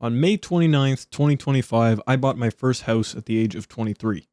On May 29th, 2025, I bought my first house at the age of 23.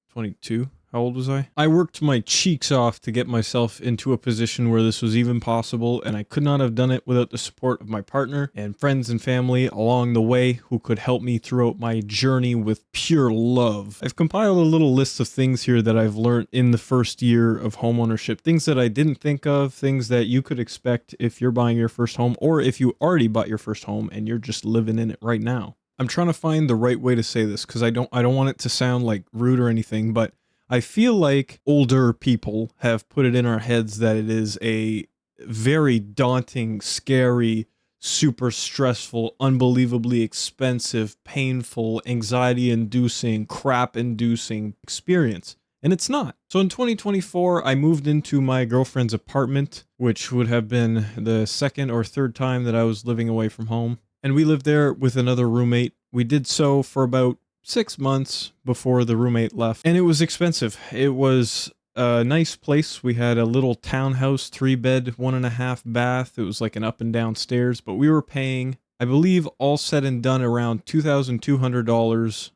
22? How old was I? I worked my cheeks off to get myself into a position where this was even possible, and I could not have done it without the support of my partner and friends and family along the way who could help me throughout my journey with pure love. I've compiled a little list of things here that I've learned in the first year of homeownership, things that I didn't think of, things that you could expect if you're buying your first home, or if you already bought your first home and you're just living in it right now. I'm trying to find the right way to say this because I don't want it to sound like rude or anything, but I feel like older people have put it in our heads that it is a very daunting, scary, super stressful, unbelievably expensive, painful, anxiety-inducing, crap-inducing experience. And it's not. So in 2024, I moved into my girlfriend's apartment, which would have been the second or third time that I was living away from home. And we lived there with another roommate. We did so for about 6 months before the roommate left, and it was expensive. It was a nice place. We had a little townhouse, 3-bed, 1.5 bath. It was like an up and down stairs, but we were paying, I believe, all said and done, around $2,200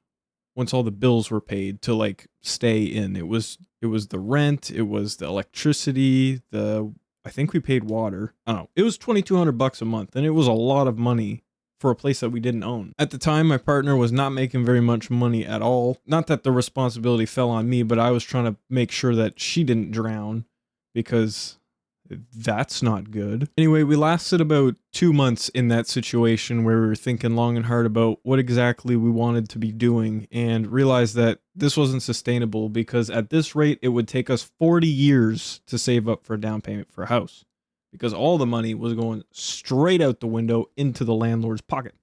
once all the bills were paid to like stay in. It was the rent, it was the electricity, I think we paid water. I don't know. It was $2,200 a month, and it was a lot of money for a place that we didn't own. At the time, my partner was not making very much money at all. Not that the responsibility fell on me, but I was trying to make sure that she didn't drown, because that's not good. Anyway, we lasted about 2 months in that situation where we were thinking long and hard about what exactly we wanted to be doing, and realized that this wasn't sustainable, because at this rate, it would take us 40 years to save up for a down payment for a house, because all the money was going straight out the window into the landlord's pocket.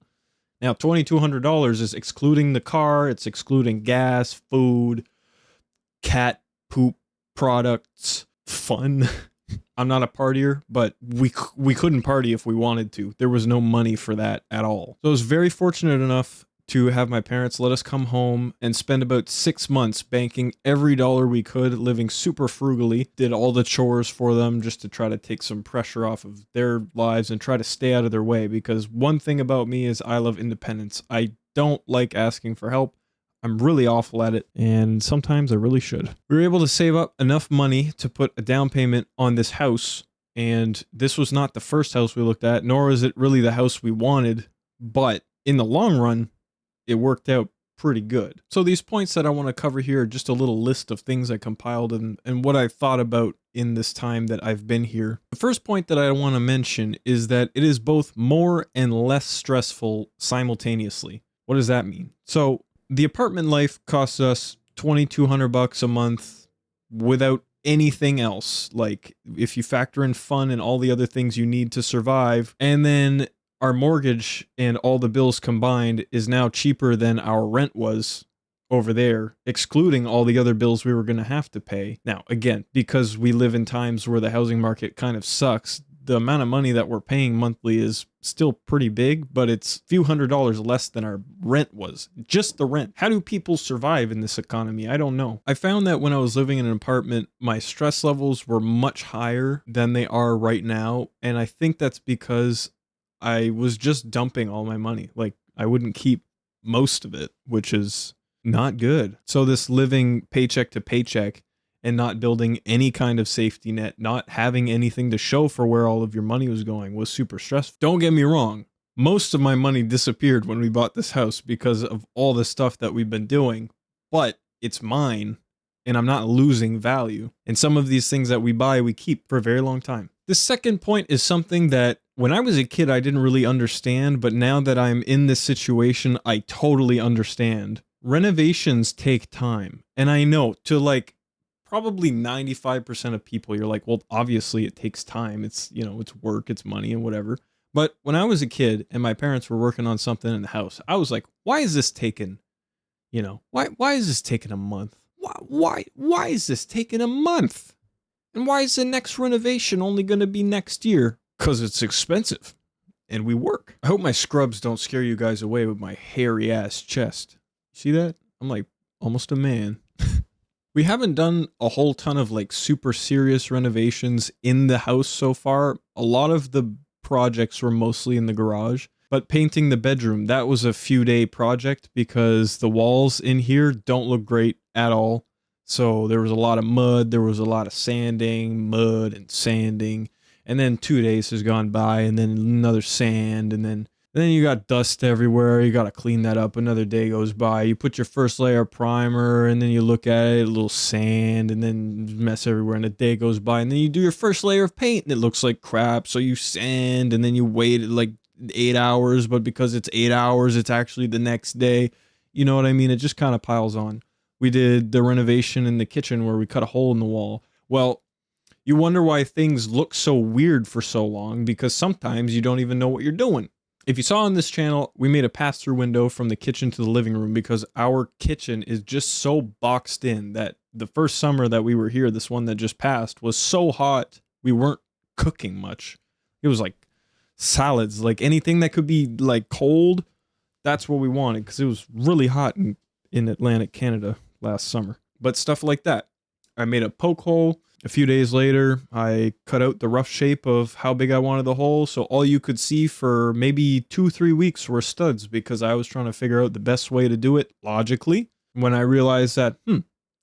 Now, $2,200 is excluding the car, it's excluding gas, food, cat poop products, fun. I'm not a partier, but we couldn't party if we wanted to. There was no money for that at all. So I was very fortunate enough to have my parents let us come home and spend about 6 months banking every dollar we could, living super frugally, did all the chores for them just to try to take some pressure off of their lives and try to stay out of their way, because one thing about me is I love independence. I don't like asking for help. I'm really awful at it, and sometimes I really should. We were able to save up enough money to put a down payment on this house, and this was not the first house we looked at, nor is it really the house we wanted, but in the long run, it worked out pretty good. So these points that I want to cover here are just a little list of things I compiled and what I thought about in this time that I've been here. The first point that I want to mention is that it is both more and less stressful simultaneously. What does that mean? So the apartment life costs us $2,200 a month without anything else. Like, if you factor in fun and all the other things you need to survive, and then our mortgage and all the bills combined is now cheaper than our rent was over there, excluding all the other bills we were going to have to pay. Now, again, because we live in times where the housing market kind of sucks, the amount of money that we're paying monthly is still pretty big, but it's a few $100s less than our rent was. Just the rent. How do people survive in this economy? I don't know. I found that when I was living in an apartment, my stress levels were much higher than they are right now, and I think that's because I was just dumping all my money. Like, I wouldn't keep most of it, which is not good. So this living paycheck to paycheck and not building any kind of safety net, not having anything to show for where all of your money was going, was super stressful. Don't get me wrong. Most of my money disappeared when we bought this house because of all the stuff that we've been doing, but it's mine and I'm not losing value. And some of these things that we buy, we keep for a very long time. The second point is something that when I was a kid, I didn't really understand, but now that I'm in this situation, I totally understand. Renovations take time. And I know to like probably 95% of people, you're like, well, obviously it takes time. It's, it's work, it's money and whatever. But when I was a kid and my parents were working on something in the house, I was like, why is this taking, why is this taking a month? Why is this taking a month? And why is the next renovation only going to be next year? Because it's expensive and we work. I hope my scrubs don't scare you guys away with my hairy ass chest. See that? I'm like almost a man. We haven't done a whole ton of like super serious renovations in the house so far. A lot of the projects were mostly in the garage. But painting the bedroom, that was a few day project because the walls in here don't look great at all. So there was a lot of mud, there was a lot of sanding, mud and sanding. And then 2 days has gone by, and then another sand, and then you got dust everywhere. You got to clean that up. Another day goes by. You put your first layer of primer, and then you look at it, a little sand, and then mess everywhere. And a day goes by, and then you do your first layer of paint, and it looks like crap. So you sand, and then you wait like 8 hours. But because it's 8 hours, it's actually the next day. You know what I mean? It just kind of piles on. We did the renovation in the kitchen where we cut a hole in the wall. Well, you wonder why things look so weird for so long, because sometimes you don't even know what you're doing. If you saw on this channel, we made a pass-through window from the kitchen to the living room because our kitchen is just so boxed in that the first summer that we were here, this one that just passed, was so hot we weren't cooking much. It was like salads, like anything that could be like cold, that's what we wanted because it was really hot in Atlantic Canada last summer. But stuff like that. I made a poke hole. A few days later, I cut out the rough shape of how big I wanted the hole, so all you could see for maybe 2-3 weeks were studs because I was trying to figure out the best way to do it logically. When I realized that,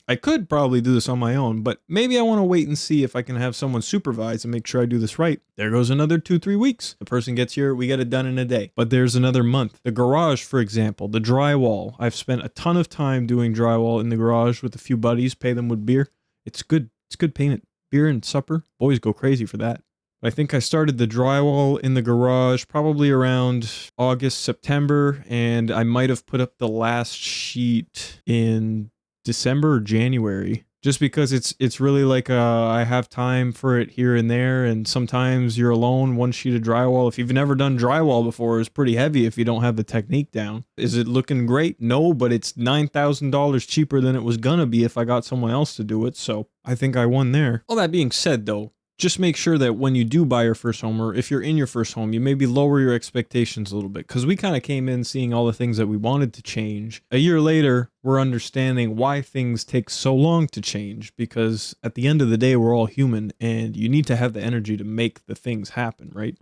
I could probably do this on my own, but maybe I want to wait and see if I can have someone supervise and make sure I do this right. There goes another 2-3 weeks. The person gets here, we get it done in a day. But there's another month. The garage, for example, the drywall. I've spent a ton of time doing drywall in the garage with a few buddies, pay them with beer. It's good. It's good payment. Beer and supper. Boys go crazy for that. I think I started the drywall in the garage probably around August, September, and I might have put up the last sheet in December or January. Just because it's really like I have time for it here and there, and sometimes you're alone, one sheet of drywall. If you've never done drywall before, it's pretty heavy if you don't have the technique down. Is it looking great? No, but it's $9,000 cheaper than it was gonna be if I got someone else to do it, so I think I won there. All that being said though, just make sure that when you do buy your first home, or if you're in your first home, you maybe lower your expectations a little bit. Because we kind of came in seeing all the things that we wanted to change. A year later, we're understanding why things take so long to change. Because at the end of the day, we're all human, and you need to have the energy to make the things happen, right?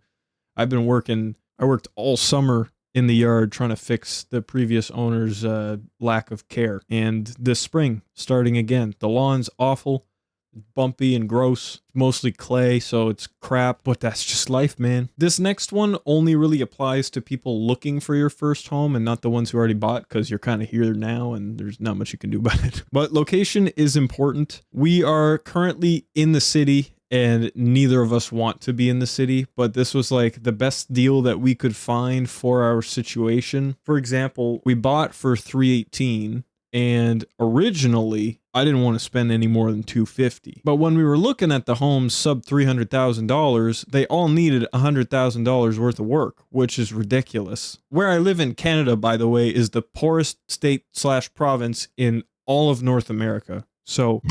I worked all summer in the yard trying to fix the previous owner's lack of care. And this spring, starting again, the lawn's awful. Bumpy and gross, mostly clay, so it's crap, but that's just life, man. This next one only really applies to people looking for your first home and not the ones who already bought, because you're kind of here now and there's not much you can do about it. But location is important. We are currently in the city and neither of us want to be in the city, but this was like the best deal that we could find for our situation. For example, we bought for $318. And originally, I didn't want to spend any more than $250. But when we were looking at the homes sub $300,000, they all needed $100,000 worth of work, which is ridiculous. Where I live in Canada, by the way, is the poorest state/province in all of North America. So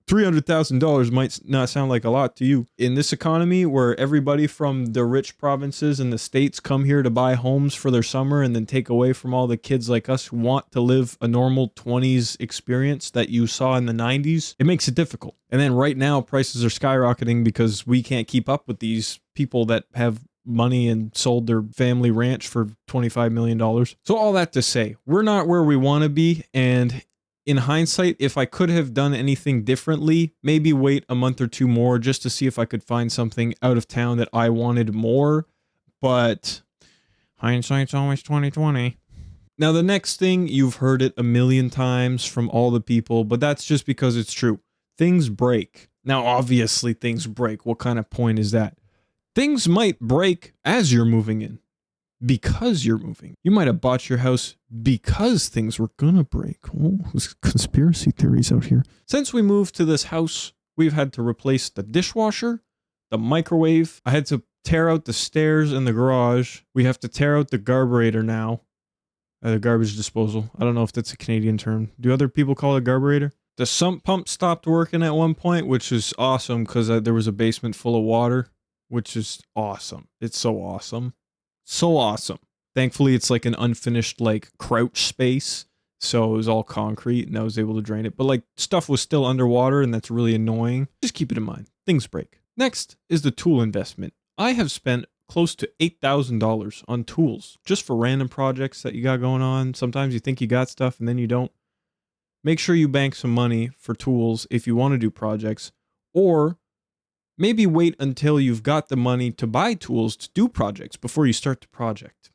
$300,000 might not sound like a lot to you. In this economy where everybody from the rich provinces and the states come here to buy homes for their summer and then take away from all the kids like us who want to live a normal 20s experience that you saw in the 90s, it makes it difficult. And then right now prices are skyrocketing because we can't keep up with these people that have money and sold their family ranch for $25 million. So all that to say, we're not where we want to be, and in hindsight, if I could have done anything differently, maybe wait a month or two more just to see if I could find something out of town that I wanted more. But hindsight's always 20/20. Now, the next thing, you've heard it a million times from all the people, but that's just because it's true. Things break. Now, obviously, things break. What kind of point is that? Things might break as you're moving in. Because you're moving. You might have bought your house because things were gonna break. Oh, there's conspiracy theories out here. Since we moved to this house, we've had to replace the dishwasher, the microwave. I had to tear out the stairs in the garage. We have to tear out the garburator now. The garbage disposal. I don't know if that's a Canadian term. Do other people call it garburator? The sump pump stopped working at one point, which is awesome because there was a basement full of water, which is awesome. It's so awesome. So awesome. Thankfully, it's like an unfinished like crouch space. So it was all concrete and I was able to drain it. But like stuff was still underwater and that's really annoying. Just keep it in mind. Things break. Next is the tool investment. I have spent close to $8,000 on tools just for random projects that you got going on. Sometimes you think you got stuff and then you don't. Make sure you bank some money for tools if you want to do projects, or maybe wait until you've got the money to buy tools to do projects before you start the project.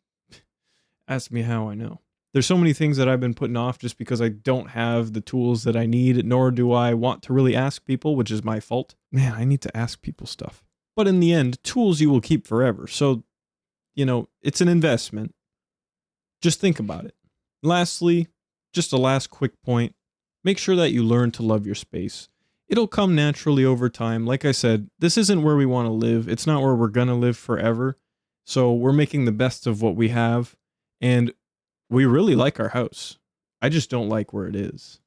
Ask me how I know. There's so many things that I've been putting off just because I don't have the tools that I need, nor do I want to really ask people, which is my fault. Man, I need to ask people stuff. But in the end, tools you will keep forever. So, it's an investment. Just think about it. Lastly, just a last quick point. Make sure that you learn to love your space. It'll come naturally over time. Like I said, this isn't where we want to live. It's not where we're going to live forever. So we're making the best of what we have. And we really like our house. I just don't like where it is.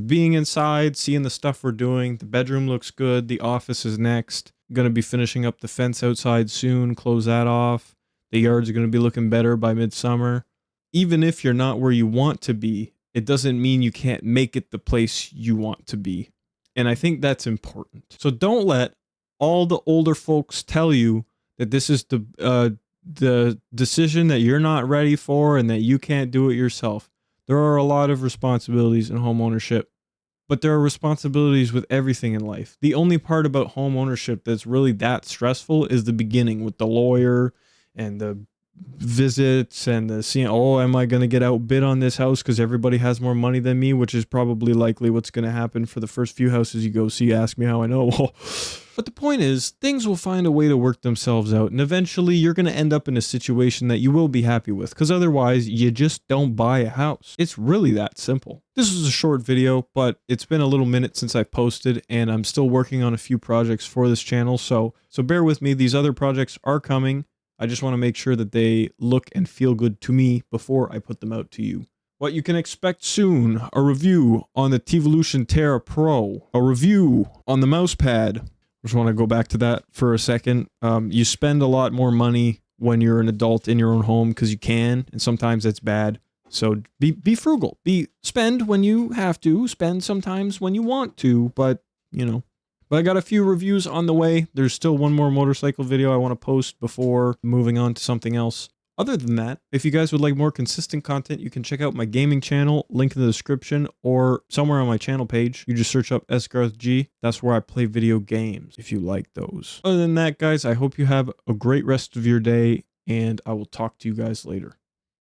Being inside, seeing the stuff we're doing, the bedroom looks good. The office is next. Going to be finishing up the fence outside soon. Close that off. The yards are going to be looking better by midsummer. Even if you're not where you want to be, it doesn't mean you can't make it the place you want to be. And I think that's important. So don't let all the older folks tell you that this is the decision that you're not ready for and that you can't do it yourself. There are a lot of responsibilities in home ownership, but there are responsibilities with everything in life. The only part about home ownership that's really that stressful is the beginning with the lawyer and the visits and the seeing, am I going to get outbid on this house because everybody has more money than me, which is probably likely what's going to happen for the first few houses you go see. Ask me how I know. But the point is, things will find a way to work themselves out, and eventually you're going to end up in a situation that you will be happy with, because otherwise you just don't buy a house. It's really that simple. This was a short video, but it's been a little minute since I posted, and I'm still working on a few projects for this channel, so bear with me. These other projects are coming. I just want to make sure that they look and feel good to me before I put them out to you. What you can expect soon: a review on the Tevolution Terra Pro, a review on the mouse pad. Just want to go back to that for a second. You spend a lot more money when you're an adult in your own home because you can, and sometimes that's bad. So be frugal. Spend when you have to, spend sometimes when you want to, but But I got a few reviews on the way. There's still one more motorcycle video I want to post before moving on to something else. Other than that, if you guys would like more consistent content, you can check out my gaming channel, link in the description, or somewhere on my channel page. You just search up SGarthG. That's where I play video games, if you like those. Other than that, guys, I hope you have a great rest of your day, and I will talk to you guys later.